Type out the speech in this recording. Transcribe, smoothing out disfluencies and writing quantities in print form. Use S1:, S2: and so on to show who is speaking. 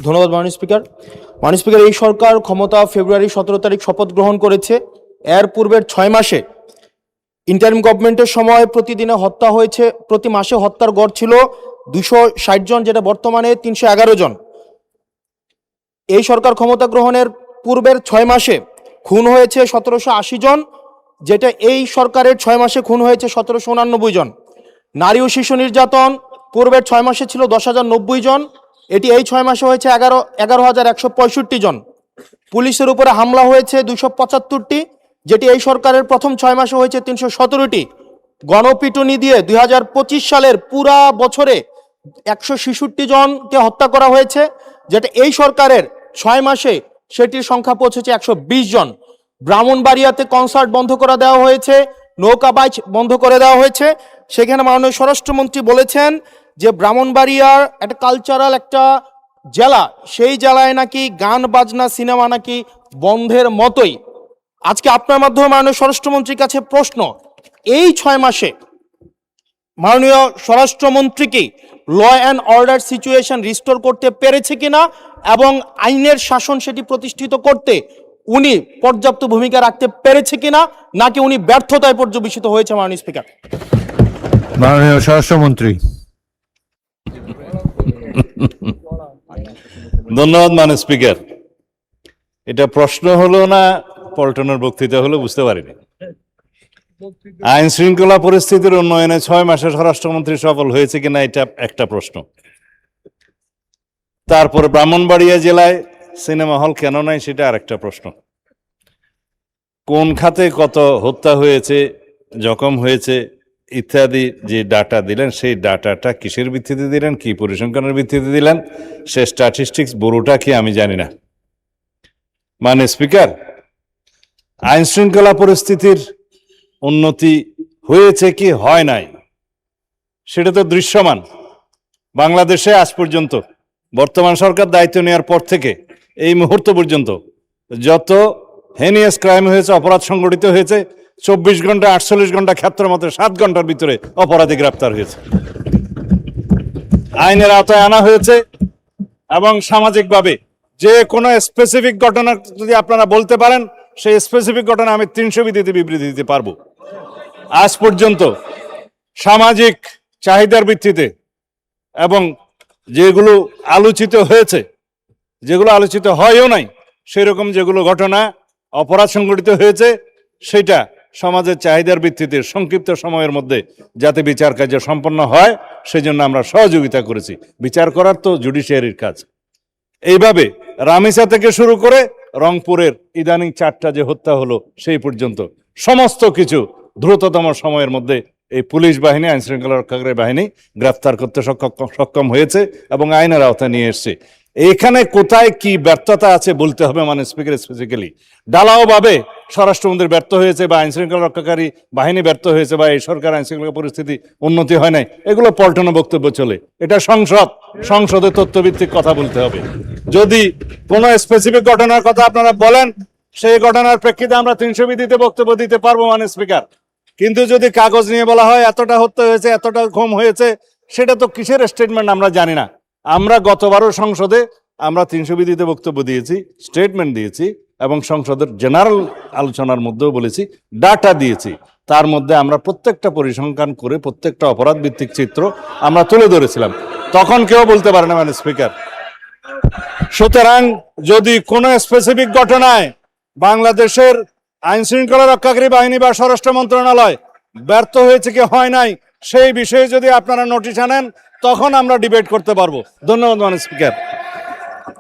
S1: ধন্যবাদ মাননীয় স্পিকার। মাননীয় স্পিকার, এই সরকার ক্ষমতা ফেব্রুয়ারি 17 তারিখ শপথ গ্রহণ করেছে। এর পূর্বের 6 মাসে ইন্টারিম গভর্নমেন্টের সময় প্রতিদিনে হত্যা হয়েছে, প্রতি মাসে হত্যার গড় ছিল 260 জন, যেটা বর্তমানে 311 জন। এই সরকার ক্ষমতা গ্রহণের পূর্বের 6 মাসে খুন হয়েছে 1780 জন, যেটা এই সরকারের 6 মাসে খুন হয়েছে 1789 জন। নারী ও শিশু নির্যাতন পূর্বের 6 মাসে ছিল 10,090 জন, এটি এই 6 মাসে হয়েছে 11,165 জন। পুলিশের উপরে হামলা হয়েছে 275টি, যেটি এই সরকারের প্রথম 6 মাসে হয়েছে 317টি। গণপিটুনি দিয়ে 2025 সালের পুরা বছরে 166 জনকে হত্যা করা হয়েছে, যেটা এই সরকারের 6 মাসে সেটির সংখ্যা পৌঁছেছে 120 জন। ব্রাহ্মণবাড়িয়াতে কনসার্ট বন্ধ করে দেওয়া হয়েছে, নৌকাবাজ বন্ধ করে দেওয়া হয়েছে। সেখানে মাননীয় স্বরাষ্ট্রমন্ত্রী বলেছেন যে ব্রাহ্মণবাড়িয়ার একটা কালচারাল একটা জেলা, সেই জেলায় নাকি গান বাজনা সিনেমা নাকি বন্ধের মতোই। আজকে আপনার মাধ্যমে মাননীয় স্বরাষ্ট্রমন্ত্রীর কাছে প্রশ্ন, এই 6 মাসে মাননীয় স্বরাষ্ট্রমন্ত্রী কি law and order situation restore করতে পেরেছে কিনা এবং আইনের শাসন সেটি প্রতিষ্ঠিত করতে উনি পর্যাপ্ত ভূমিকা রাখতে পেরেছে কিনা, নাকি উনি ব্যর্থতায় পর্যবেসিত হয়েছে? মাননীয় স্পিকার।
S2: মাননীয় স্বরাষ্ট্রমন্ত্রী।
S3: ধন্যবাদ মাননীয় স্পিকার। এটা প্রশ্ন হলো না পল্টনের বক্তৃতা হলো বুঝতে পারিনি। আইন শৃঙ্খলা পরিস্থিতির উন্নয়নে 6 মাসে স্বরাষ্ট্রমন্ত্রী সফল হয়েছে কিনা এটা একটা প্রশ্ন। তারপরে ব্রাহ্মণবাড়িয়া জেলায় সিনেমা হল কেন নাই সেটা আরেকটা প্রশ্ন। কোন খাতে কত হত্যা হয়েছে, জখম হয়েছে ইত্যাদি যে ডাটা দিলেন, সেই ডাটাটা কিসের ভিত্তিতে দিলেন, কি পরিসংখ্যানের ভিত্তিতে দিলেন, সে স্ট্যাটিস্টিক্স বড়টা কি আমি জানি না। মানে স্পিকার, আইন শৃঙ্খলা পরিস্থিতির উন্নতি হয়েছে কি হয় নাই সেটা তো দৃশ্যমান। বাংলাদেশে আজ পর্যন্ত বর্তমান সরকার দায়িত্ব নেওয়ার পর থেকে এই মুহূর্ত পর্যন্ত যত হেনিয়াস ক্রাইম হয়েছে, অপরাধ সংগঠিত হয়েছে, 24 ঘন্টা 48 ঘন্টা ক্ষেত্র মতো 7 ঘন্টার ভিতরে অপরাধী গ্রেপ্তার হয়েছে, আইনের আওতায় আনা হয়েছে। এবং সামাজিকভাবে যে কোনো স্পেসিফিক ঘটনা যদি আপনারা বলতে পারেন, সেই স্পেসিফিক ঘটনা আমি 300 বিধিতে বিবৃতি দিতে পারবো। আজ পর্যন্ত সামাজিক চাহিদার ভিত্তিতে এবং যেগুলো আলোচিত হয়েছে, যেগুলো আলোচিত হয়ও নাই, সেরকম যেগুলো ঘটনা অপরাধ সংগঠিত হয়েছে, সেটা সমাজের চাহিদার ভিত্তিতে সংক্ষিপ্ত সময়ের মধ্যে যাতে বিচার কার্য সম্পন্ন হয় সেজন্য আমরা সহযোগিতা করেছি। বিচার করার তো জুডিশিয়ারির কাজ। এইভাবে রামিসা থেকে শুরু করে রংপুরের ইদানিং 4টা যে হত্যা হলো সেই পর্যন্ত সমস্ত কিছু দ্রুততম সময়ের মধ্যে এই পুলিশ বাহিনী, আইন শৃঙ্খলা রক্ষাকারী বাহিনী গ্রেফতার করতে সক্ষম হয়েছে এবং আইনের আওতায় নিয়ে এসছে। এখানে কোথায় কি ব্যর্থতা আছে বলতে হবে মানে স্পিকার। স্পেসিফিক্যালি ঢালাওভাবে স্বরাষ্ট্রমন্ত্রী ব্যর্থ হয়েছে বা আইন শৃঙ্খলা রক্ষাকারী বাহিনী ব্যর্থ হয়েছে বা এই সরকার আইন শৃঙ্খলা পরিস্থিতি উন্নতি হয় নাই, এগুলো পল্টন বক্তব্য চলে। এটা সংসদে তথ্যভিত্তিক কথা বলতে হবে। যদি কোনো স্পেসিফিক ঘটনার কথা আপনারা বলেন, সেই ঘটনার প্রেক্ষিতে আমরা 300 বিধিতে বক্তব্য দিতে পারবো মানে স্পিকার। কিন্তু যদি কাগজ নিয়ে বলা হয় এতটা হত্যা হয়েছে, এতটা ঘুম হয়েছে, সেটা তো কিসের স্টেটমেন্ট আমরা জানি না। আমরা গতবারও সংসদে আমরা 300 বিধিতে বক্তব্য দিয়েছি, স্টেটমেন্ট দিয়েছি এবং সংসদের জেনারেল আলোচনার মধ্যেও বলেছি, ডাটা দিয়েছি। তার মধ্যে আমরা প্রত্যেকটা পরিসংখ্যান করে প্রত্যেকটা অপরাধ ভিত্তিক চিত্র আমরা তুলে ধরেছিলাম। তখন কেউ বলতে পারে না মানে স্পিকার। সুতরাং যদি কোনো স্পেসিফিক ঘটনায় বাংলাদেশের আইন শৃঙ্খলা রক্ষাকারী বাহিনী বা স্বরাষ্ট্র মন্ত্রণালয় ব্যর্থ হয়েছে কি হয় নাই, সেই বিষয়ে যদি আপনারা নোটিশ আনেন, তখন আমরা ডিবেট করতে পারবো। ধন্যবাদ মাননীয় স্পিকার।